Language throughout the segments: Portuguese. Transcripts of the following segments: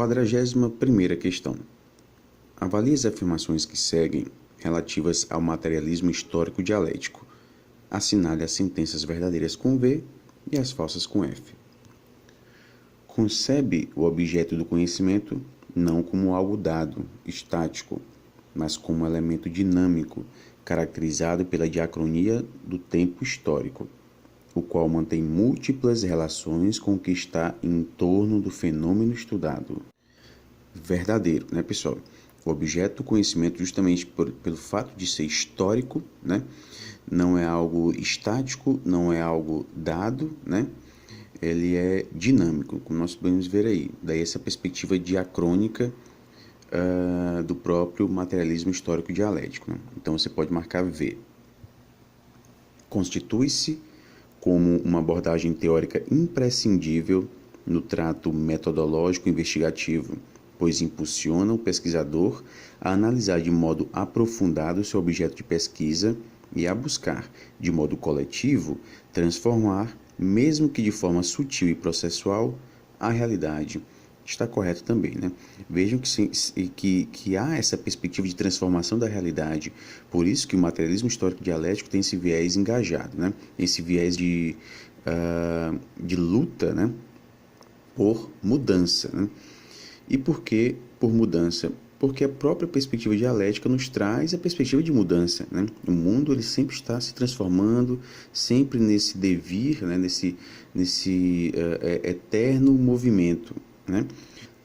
41ª questão. Avalie as afirmações que seguem relativas ao materialismo histórico dialético. Assinale as sentenças verdadeiras com V e as falsas com F. Concebe o objeto do conhecimento não como algo dado, estático, mas como um elemento dinâmico, caracterizado pela diacronia do tempo histórico, o qual mantém múltiplas relações com o que está em torno do fenômeno estudado. Verdadeiro, né, pessoal? O objeto do conhecimento, justamente pelo fato de ser histórico, né, não é algo estático, não é algo dado, né? Ele é dinâmico, como nós podemos ver aí. Daí essa perspectiva diacrônica do próprio materialismo histórico dialético, né? Então você pode marcar V. Constitui-se como uma abordagem teórica imprescindível no trato metodológico investigativo, pois impulsiona o pesquisador a analisar de modo aprofundado seu objeto de pesquisa e a buscar, de modo coletivo, transformar, mesmo que de forma sutil e processual, a realidade. Está correto também, né? Vejam que há essa perspectiva de transformação da realidade. Por isso que o materialismo histórico dialético tem esse viés engajado, né? Esse viés de luta, né? Por mudança, né? E por que por mudança? Porque a própria perspectiva dialética nos traz a perspectiva de mudança, né? O mundo ele sempre está se transformando, sempre nesse devir, né? nesse eterno movimento, né?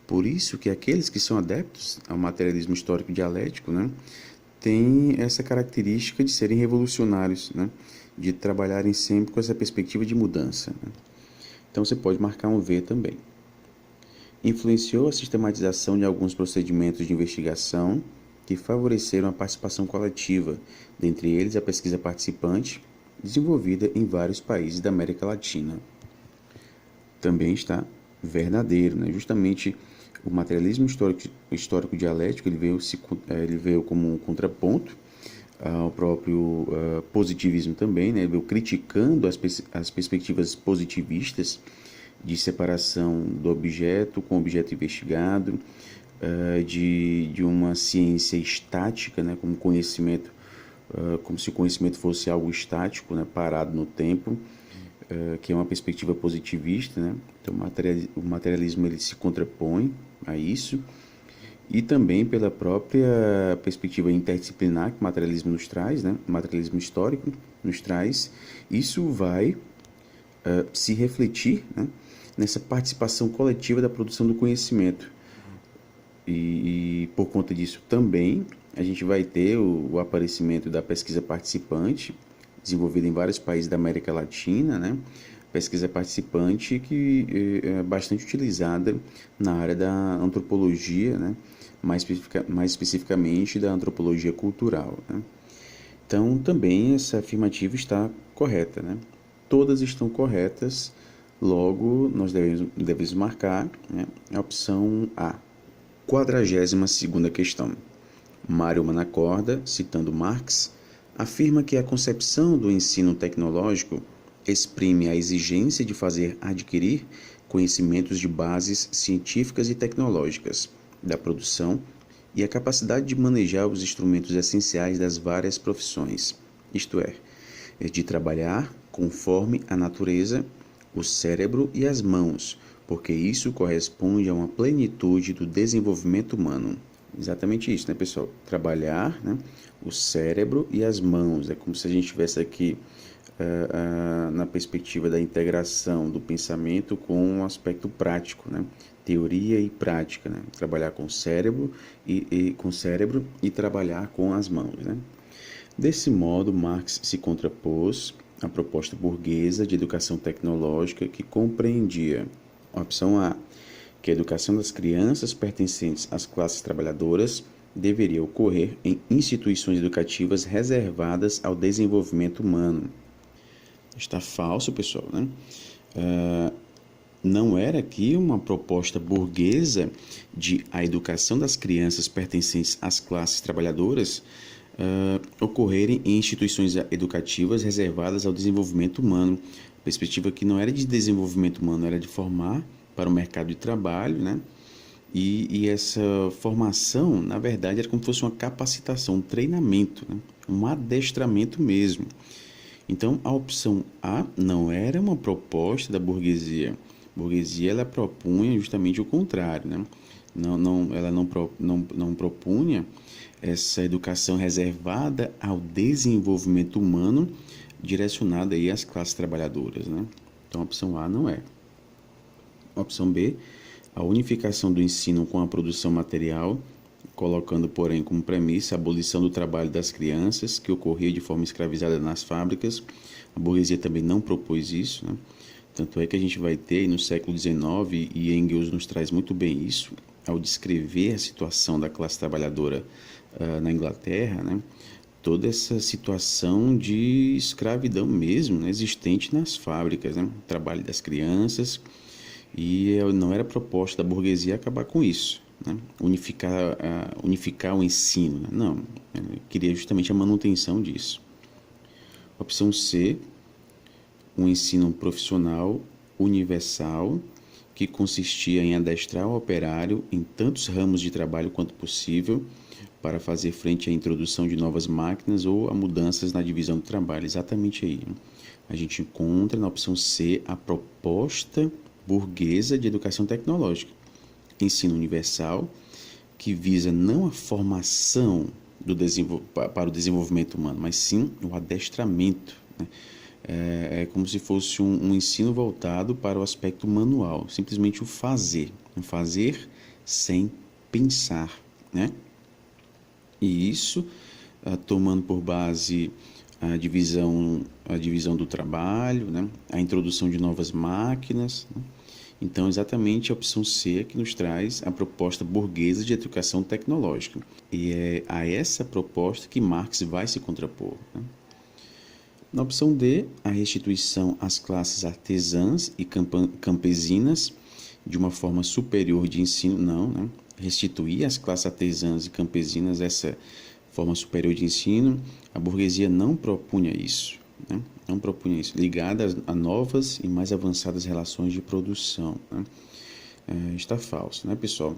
Por isso que aqueles que são adeptos ao materialismo histórico dialético, né, têm essa característica de serem revolucionários, né? De trabalharem sempre com essa perspectiva de mudança, né? Então você pode marcar um V também. Influenciou a sistematização de alguns procedimentos de investigação que favoreceram a participação coletiva, dentre eles a pesquisa participante, desenvolvida em vários países da América Latina. Também está verdadeiro, né? Justamente o materialismo histórico dialético ele veio como um contraponto ao próprio positivismo também, né? Ele veio criticando as perspectivas positivistas de separação do objeto com o objeto investigado, de uma ciência estática, né, como conhecimento, como se o conhecimento fosse algo estático, né, parado no tempo, que é uma perspectiva positivista, né? Então o materialismo ele se contrapõe a isso, e também pela própria perspectiva interdisciplinar que o materialismo nos traz, né? O materialismo histórico nos traz. Isso vai se refletir, né, nessa participação coletiva da produção do conhecimento. E por conta disso também a gente vai ter o aparecimento da pesquisa participante, desenvolvida em vários países da América Latina, né? Pesquisa participante que é bastante utilizada na área da antropologia, né? Mais especificamente da antropologia cultural, né? Então também essa afirmativa está correta, né? Todas estão corretas, logo nós devemos marcar, né, a opção A. 42ª questão. Mário Manacorda, citando Marx, afirma que a concepção do ensino tecnológico exprime a exigência de fazer adquirir conhecimentos de bases científicas e tecnológicas da produção e a capacidade de manejar os instrumentos essenciais das várias profissões, isto é, de trabalhar conforme a natureza, o cérebro e as mãos, porque isso corresponde a uma plenitude do desenvolvimento humano. Exatamente isso, né, pessoal? Trabalhar, né, o cérebro e as mãos. É como se a gente estivesse aqui na perspectiva da integração do pensamento com um aspecto prático, né? Teoria e prática, né? Trabalhar com o cérebro e trabalhar com as mãos, né? Desse modo, Marx se contrapôs à proposta burguesa de educação tecnológica que compreendia, opção A, que a educação das crianças pertencentes às classes trabalhadoras deveria ocorrer em instituições educativas reservadas ao desenvolvimento humano. Está falso, pessoal, né? Não era aqui uma proposta burguesa de a educação das crianças pertencentes às classes trabalhadoras ocorrerem em instituições educativas reservadas ao desenvolvimento humano. Perspectiva que não era de desenvolvimento humano, era de formar para o mercado de trabalho, né? E essa formação, na verdade, era como se fosse uma capacitação, um treinamento, né? Um adestramento mesmo. Então, a opção A não era uma proposta da burguesia. A burguesia ela propunha justamente o contrário, né? Ela não propunha essa educação reservada ao desenvolvimento humano direcionada aí às classes trabalhadoras, né? Então, a opção A não é. A opção B, a unificação do ensino com a produção material, colocando, porém, como premissa a abolição do trabalho das crianças, que ocorria de forma escravizada nas fábricas. A burguesia também não propôs isso, né? Tanto é que a gente vai ter no século XIX, e Engels nos traz muito bem isso, ao descrever a situação da classe trabalhadora na Inglaterra, né? Toda essa situação de escravidão mesmo, né? Existente nas fábricas, né? O trabalho das crianças, e não era proposta da burguesia acabar com isso, né? Unificar o ensino, né? Não, ele queria justamente a manutenção disso. Opção C, um ensino profissional universal que consistia em adestrar o operário em tantos ramos de trabalho quanto possível para fazer frente à introdução de novas máquinas ou a mudanças na divisão do trabalho. Exatamente aí, né? A gente encontra na opção C a proposta burguesa de educação tecnológica. Ensino universal, que visa não a formação para o desenvolvimento humano, mas sim o adestramento, né? É como se fosse um ensino voltado para o aspecto manual, simplesmente o fazer sem pensar, né? E isso tomando por base a divisão do trabalho, né? A introdução de novas máquinas, né? Então, exatamente a opção C é que nos traz a proposta burguesa de educação tecnológica. E é a essa proposta que Marx vai se contrapor, né? Na opção D, a restituição às classes artesãs e campesinas de uma forma superior de ensino, não, né? Restituir às classes artesãs e campesinas essa forma superior de ensino, a burguesia não propunha isso, né? Não propunha isso, ligada a novas e mais avançadas relações de produção, né? Está falso, né, pessoal?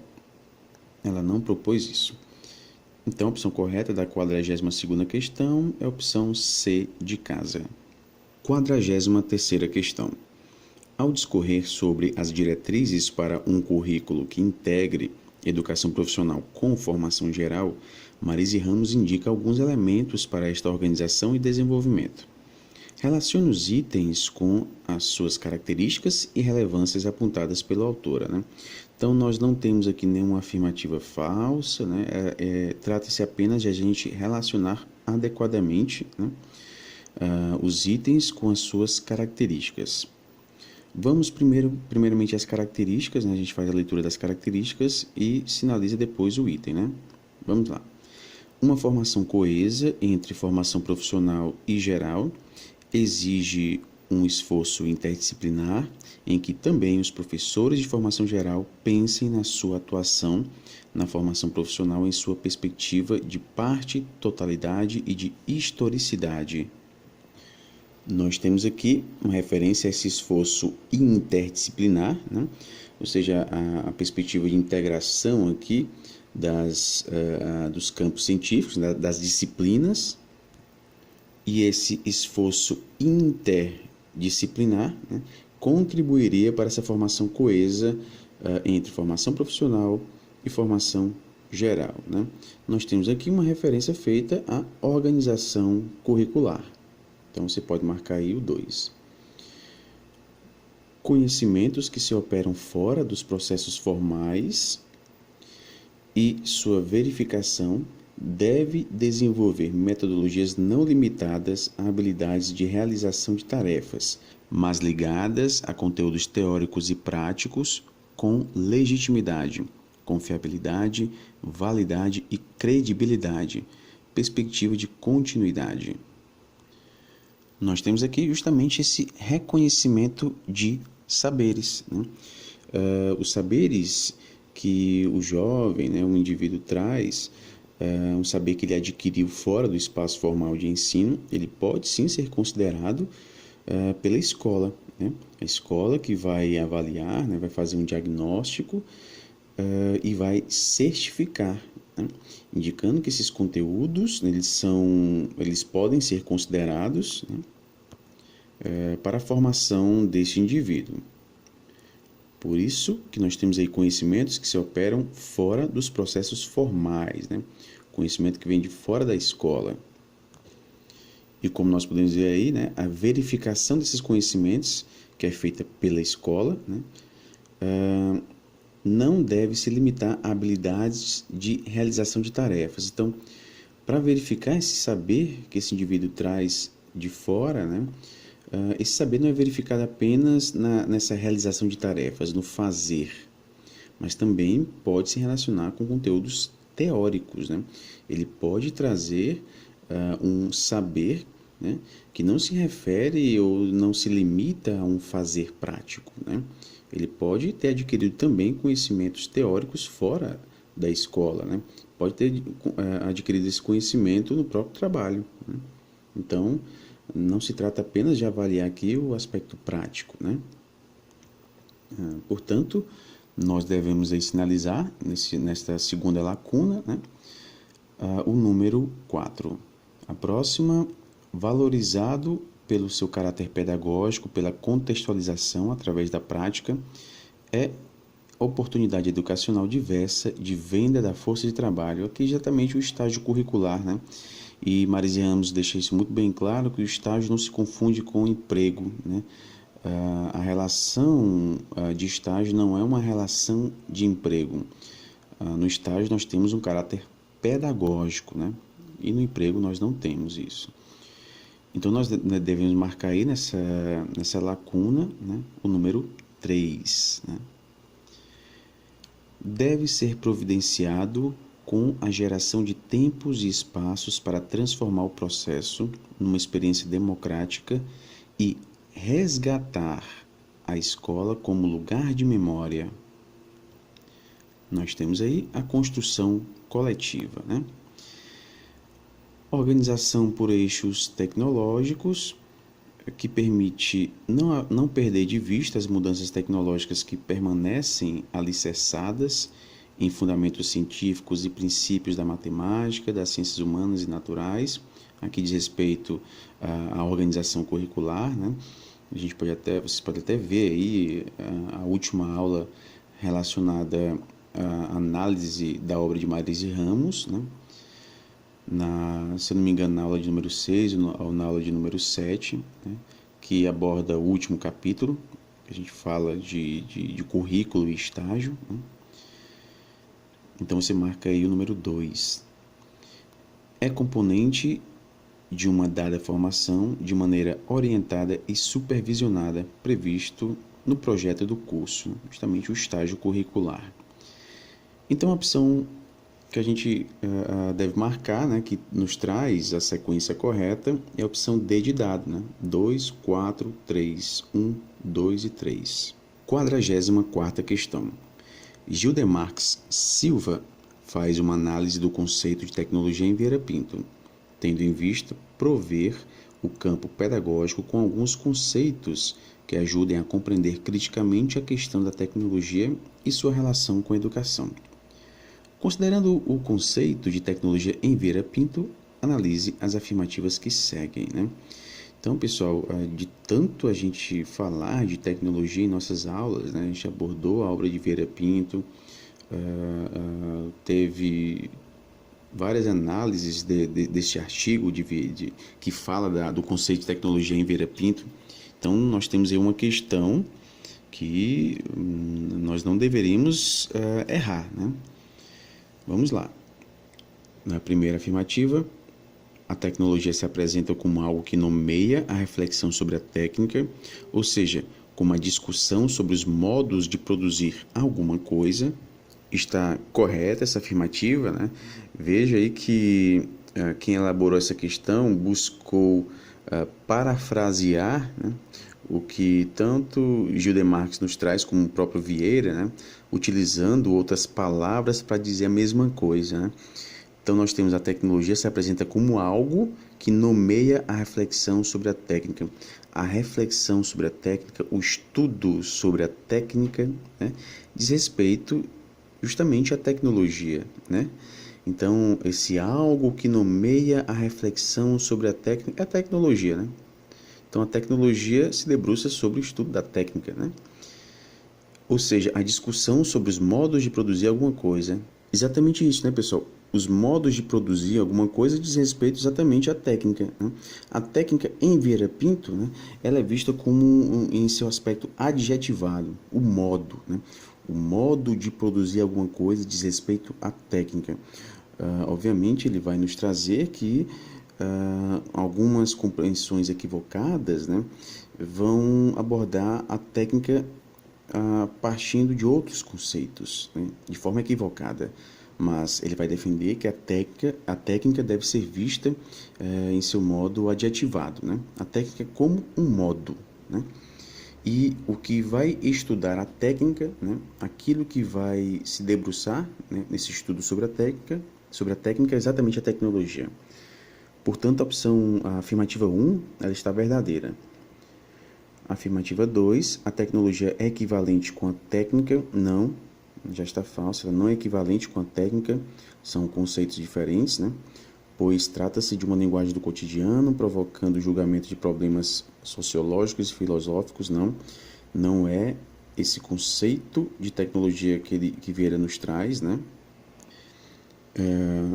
Ela não propôs isso. Então, a opção correta da 42ª questão é a opção C de casa. 43ª questão. Ao discorrer sobre as diretrizes para um currículo que integre educação profissional com formação geral, Marise Ramos indica alguns elementos para esta organização e desenvolvimento. Relacione os itens com as suas características e relevâncias apontadas pela autora, né? Então, nós não temos aqui nenhuma afirmativa falsa, né? Trata-se apenas de a gente relacionar adequadamente, né, os itens com as suas características. Vamos primeiramente às características, né? A gente faz a leitura das características e sinaliza depois o item, né? Vamos lá. Uma formação coesa entre formação profissional e geral exige um esforço interdisciplinar em que também os professores de formação geral pensem na sua atuação na formação profissional em sua perspectiva de parte, totalidade e de historicidade. Nós temos aqui uma referência a esse esforço interdisciplinar, né? Ou seja, a perspectiva de integração aqui dos campos científicos, das disciplinas, e esse esforço interdisciplinar, né, contribuiria para essa formação coesa entre formação profissional e formação geral, né? Nós temos aqui uma referência feita à organização curricular. Então, você pode marcar aí o 2. Conhecimentos que se operam fora dos processos formais e sua verificação deve desenvolver metodologias não limitadas a habilidades de realização de tarefas, mas ligadas a conteúdos teóricos e práticos com legitimidade, confiabilidade, validade e credibilidade, perspectiva de continuidade. Nós temos aqui justamente esse reconhecimento de saberes, né? Os saberes que o jovem, né, o indivíduo traz, um saber que ele adquiriu fora do espaço formal de ensino, ele pode sim ser considerado pela escola, né? A escola que vai avaliar, né, vai fazer um diagnóstico e vai certificar, né? Indicando que esses conteúdos eles podem ser considerados, né, para a formação deste indivíduo. Por isso que nós temos aí conhecimentos que se operam fora dos processos formais, né? Conhecimento que vem de fora da escola. E como nós podemos ver aí, né, a verificação desses conhecimentos, que é feita pela escola, né, não deve se limitar a habilidades de realização de tarefas. Então, para verificar esse saber que esse indivíduo traz de fora, né, esse saber não é verificado apenas nessa realização de tarefas, no fazer, mas também pode se relacionar com conteúdos teóricos, né? Ele pode trazer um saber, né, que não se refere ou não se limita a um fazer prático, né? Ele pode ter adquirido também conhecimentos teóricos fora da escola, né? Pode ter adquirido esse conhecimento no próprio trabalho, né? Então, não se trata apenas de avaliar aqui o aspecto prático, né? Portanto, nós devemos aí sinalizar nesta segunda lacuna, né, o número 4. A próxima, valorizado pelo seu caráter pedagógico, pela contextualização através da prática, é oportunidade educacional diversa de venda da força de trabalho. Aqui exatamente o estágio curricular, né? E Marise Ramos deixa isso muito bem claro, que o estágio não se confunde com o emprego, né? A relação de estágio não é uma relação de emprego. No estágio nós temos um caráter pedagógico, né? E no emprego nós não temos isso. Então nós devemos marcar aí nessa lacuna, né, o número 3. Né? Deve ser providenciado com a geração de tempos e espaços para transformar o processo numa experiência democrática e resgatar a escola como lugar de memória. Nós temos aí a construção coletiva, né? Organização por eixos tecnológicos, que permite não perder de vista as mudanças tecnológicas que permanecem alicerçadas em fundamentos científicos e princípios da matemática, das ciências humanas e naturais. Aqui diz respeito à organização curricular, né? Vocês podem até ver aí a última aula relacionada à análise da obra de Marise Ramos, né? Se eu não me engano, na aula de número 6 ou na aula de número 7, né, que aborda o último capítulo, que a gente fala de currículo e estágio, né? Então você marca aí o número 2. É componente de uma dada formação de maneira orientada e supervisionada, previsto no projeto do curso, justamente o estágio curricular. Então a opção que a gente deve marcar, né, que nos traz a sequência correta, é a opção D de dado, né? 2, 4, 3, 1, 2 e 3. 44ª questão. Gildemarques Silva faz uma análise do conceito de tecnologia em Vieira Pinto, tendo em vista prover o campo pedagógico com alguns conceitos que ajudem a compreender criticamente a questão da tecnologia e sua relação com a educação. Considerando o conceito de tecnologia em Vieira Pinto, analise as afirmativas que seguem, né? Então, pessoal, de tanto a gente falar de tecnologia em nossas aulas, né, a gente abordou a obra de Vieira Pinto, teve várias análises deste artigo que fala do conceito de tecnologia em Vieira Pinto. Então, nós temos aí uma questão que nós não deveríamos errar, né? Vamos lá. Na primeira afirmativa, a tecnologia se apresenta como algo que nomeia a reflexão sobre a técnica, ou seja, como uma discussão sobre os modos de produzir alguma coisa. Está correta essa afirmativa, né? Veja aí que quem elaborou essa questão buscou parafrasear, né, o que tanto Gildemarques nos traz como o próprio Vieira, né, utilizando outras palavras para dizer a mesma coisa, né? Então nós temos a tecnologia se apresenta como algo que nomeia a reflexão sobre a técnica. A reflexão sobre a técnica, o estudo sobre a técnica, né, diz respeito justamente a tecnologia, né? Então, esse algo que nomeia a reflexão sobre a técnica é a tecnologia, né? Então, a tecnologia se debruça sobre o estudo da técnica, né? Ou seja, a discussão sobre os modos de produzir alguma coisa. Exatamente isso, né, pessoal? Os modos de produzir alguma coisa diz respeito exatamente à técnica, né? A técnica em Vieira Pinto, né, ela é vista como em seu aspecto adjetivado, o modo, né? O modo de produzir alguma coisa diz respeito à técnica. Obviamente, ele vai nos trazer que algumas compreensões equivocadas, né, vão abordar a técnica partindo de outros conceitos, né, de forma equivocada. Mas ele vai defender que a técnica deve ser vista em seu modo adjetivado, né? A técnica como um modo, né? E o que vai estudar a técnica, né? Aquilo que vai se debruçar, né, nesse estudo sobre a técnica é exatamente a tecnologia. Portanto, a afirmativa 1, ela está verdadeira. Afirmativa 2, a tecnologia é equivalente com a técnica? Não, já está falsa, ela não é equivalente com a técnica, são conceitos diferentes, né? Pois trata-se de uma linguagem do cotidiano, provocando julgamento de problemas sociológicos e filosóficos, não é esse conceito de tecnologia que Vieira nos traz, né?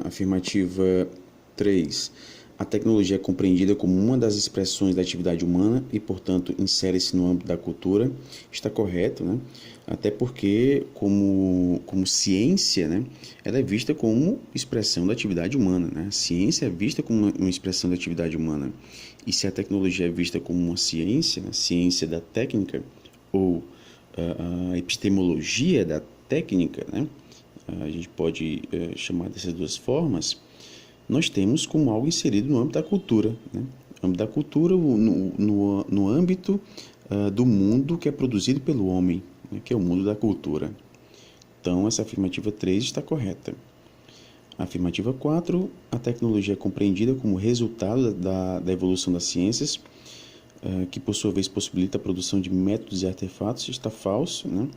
Afirmativa 3. A tecnologia é compreendida como uma das expressões da atividade humana e, portanto, insere-se no âmbito da cultura. Está correto, né? Até porque, como ciência, né, ela é vista como expressão da atividade humana, né? A ciência é vista como uma expressão da atividade humana. E se a tecnologia é vista como uma ciência, a ciência da técnica, ou a epistemologia da técnica, né? A gente pode chamar dessas duas formas, nós temos como algo inserido no âmbito da cultura, né? No âmbito da cultura, no âmbito do mundo que é produzido pelo homem, né? Que é o mundo da cultura. Então, essa afirmativa 3 está correta. A afirmativa 4, a tecnologia é compreendida como resultado da evolução das ciências, que por sua vez possibilita a produção de métodos e artefatos, está falso, né?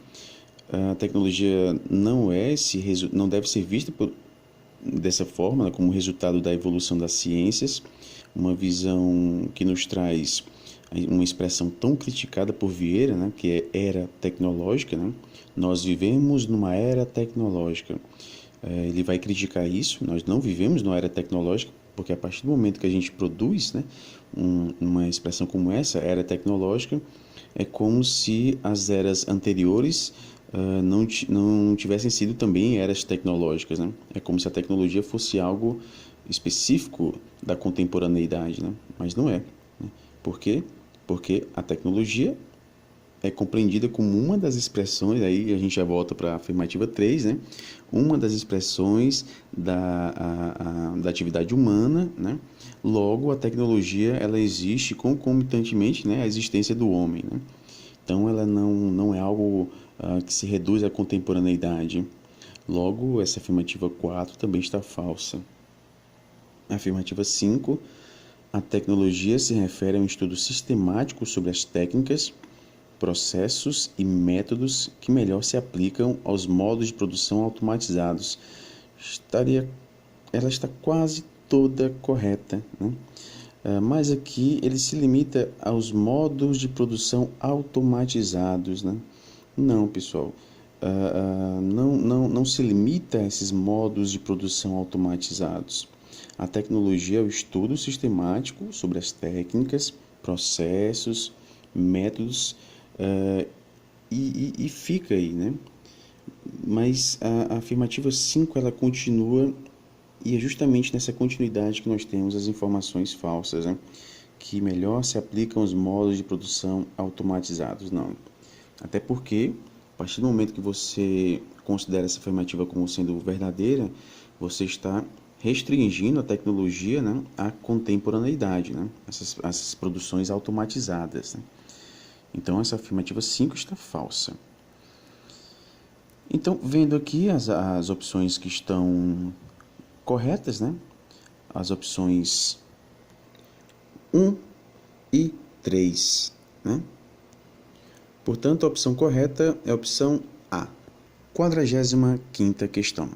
A tecnologia não deve ser vista dessa forma, né, como resultado da evolução das ciências, uma visão que nos traz uma expressão tão criticada por Vieira, né, que é era tecnológica, né? Nós vivemos numa era tecnológica. Ele vai criticar isso, nós não vivemos numa era tecnológica, porque a partir do momento que a gente produz, né, uma expressão como essa, era tecnológica, é como se as eras anteriores não tivessem sido também eras tecnológicas, né? É como se a tecnologia fosse algo específico da contemporaneidade, né? Mas não é, né? Por quê? Porque a tecnologia é compreendida como uma das expressões, aí a gente já volta para a afirmativa 3, né? Uma das expressões da atividade humana, né? Logo, a tecnologia ela existe concomitantemente, né, à existência do homem, né? Então, ela não é algo que se reduz à contemporaneidade. Logo, essa afirmativa 4 também está falsa. A afirmativa 5, a tecnologia se refere a um estudo sistemático sobre as técnicas, processos e métodos que melhor se aplicam aos modos de produção automatizados. Ela está quase toda correta, né? Mas aqui ele se limita aos modos de produção automatizados, né? Não, pessoal, não se limita a esses modos de produção automatizados. A tecnologia é o estudo sistemático sobre as técnicas, processos, métodos, e fica aí, né? Mas a afirmativa 5 ela continua, e é justamente nessa continuidade que nós temos as informações falsas, né? Que melhor se aplicam os modos de produção automatizados. Não. Até porque, a partir do momento que você considera essa afirmativa como sendo verdadeira, você está restringindo a tecnologia, né, à contemporaneidade, né? Essas produções automatizadas, né? Então, essa afirmativa 5 está falsa. Então, vendo aqui as opções que estão corretas, né? As opções 1 e 3, né? Portanto, a opção correta é a opção A. 45ª questão.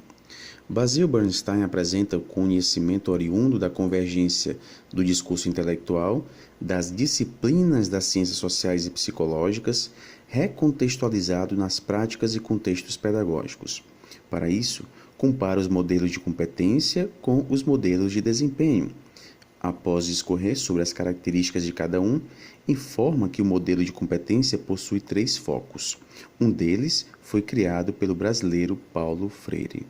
Basil Bernstein apresenta o conhecimento oriundo da convergência do discurso intelectual, das disciplinas das ciências sociais e psicológicas, recontextualizado nas práticas e contextos pedagógicos. Para isso, compara os modelos de competência com os modelos de desempenho. Após discorrer sobre as características de cada um, informa que o modelo de competência possui 3 focos. Um deles foi criado pelo brasileiro Paulo Freire.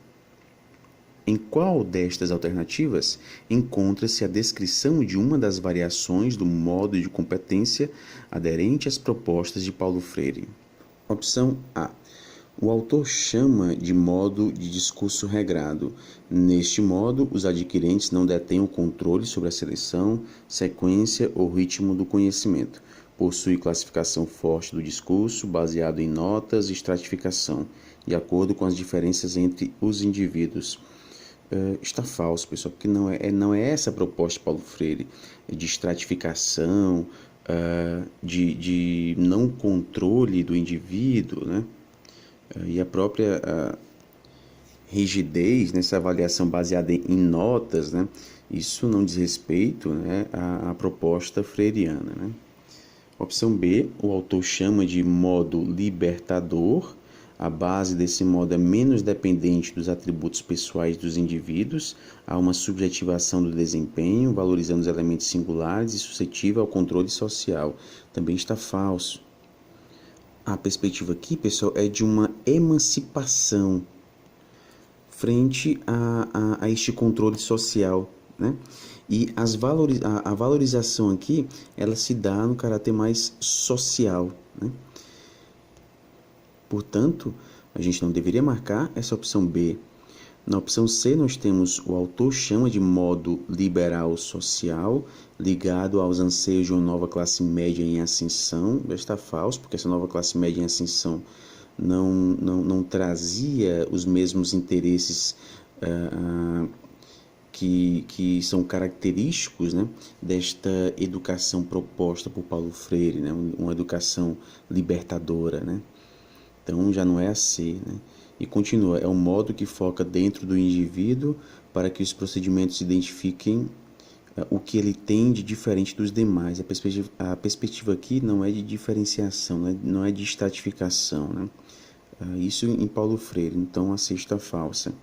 Em qual destas alternativas encontra-se a descrição de uma das variações do modo de competência aderente às propostas de Paulo Freire? Opção A. O autor chama de modo de discurso regrado. Neste modo, os adquirentes não detêm o controle sobre a seleção, sequência ou ritmo do conhecimento. Possui classificação forte do discurso, baseado em notas e estratificação, de acordo com as diferenças entre os indivíduos. Está falso, pessoal, porque não é essa a proposta de Paulo Freire, de estratificação, de não controle do indivíduo, né? E a própria rigidez nessa avaliação baseada em notas, né? Isso não diz respeito, né, à proposta freiriana, né? Opção B, o autor chama de modo libertador. A base desse modo é menos dependente dos atributos pessoais dos indivíduos, há uma subjetivação do desempenho, valorizando os elementos singulares e suscetível ao controle social. Também está falso. A perspectiva aqui, pessoal, é de uma emancipação frente a este controle social, né? E a valorização aqui, ela se dá no caráter mais social, né? Portanto, a gente não deveria marcar essa opção B. Na opção C, nós temos o autor chama de modo liberal social, ligado aos anseios de uma nova classe média em ascensão. Está falso, porque essa nova classe média em ascensão não trazia os mesmos interesses que são característicos, né, desta educação proposta por Paulo Freire, né, uma educação libertadora, né? Então já não é a C, né? E continua, é um modo que foca dentro do indivíduo para que os procedimentos identifiquem o que ele tem de diferente dos demais. A perspectiva aqui não é de diferenciação, não é de estratificação, né? Isso em Paulo Freire, então a C está falsa.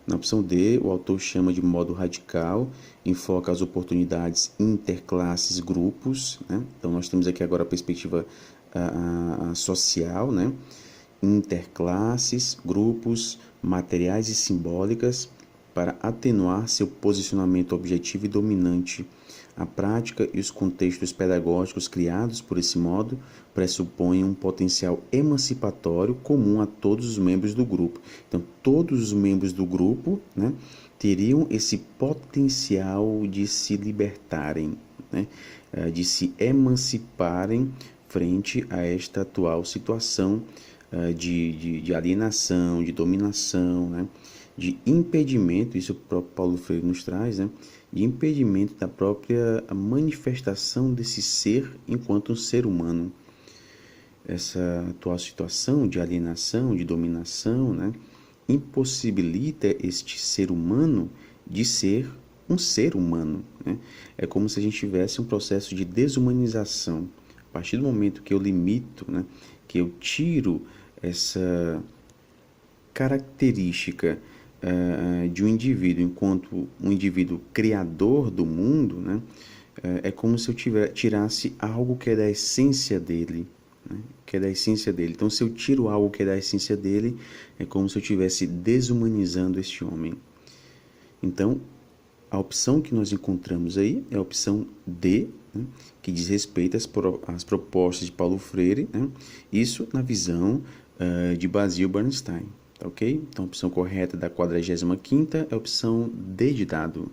Na opção D, o autor chama de modo radical, enfoca as oportunidades interclasses, grupos, né? Então nós temos aqui agora a perspectiva social, né? Interclasses, grupos, materiais e simbólicas para atenuar seu posicionamento objetivo e dominante. A prática e os contextos pedagógicos criados por esse modo pressupõem um potencial emancipatório comum a todos os membros do grupo. Então, todos os membros do grupo, né, teriam esse potencial de se libertarem, né, de se emanciparem frente a esta atual situação de alienação, de dominação, né, de impedimento, isso o próprio Paulo Freire nos traz, né, de impedimento da própria manifestação desse ser enquanto um ser humano. Essa atual situação de alienação, de dominação, né, impossibilita este ser humano de ser um ser humano, né? É como se a gente tivesse um processo de desumanização. A partir do momento que eu limito, né, que eu tiro essa característica de um indivíduo enquanto um indivíduo criador do mundo, né, é como se eu tirasse algo que é da essência dele, né, que é da essência dele. Então, se eu tiro algo que é da essência dele, é como se eu estivesse desumanizando este homem. Então, a opção que nós encontramos aí é a opção D, né, que diz respeito às propostas de Paulo Freire, né, isso na visão de Basil Bernstein, tá ok? Então a opção correta da 45ª é a opção D de dado.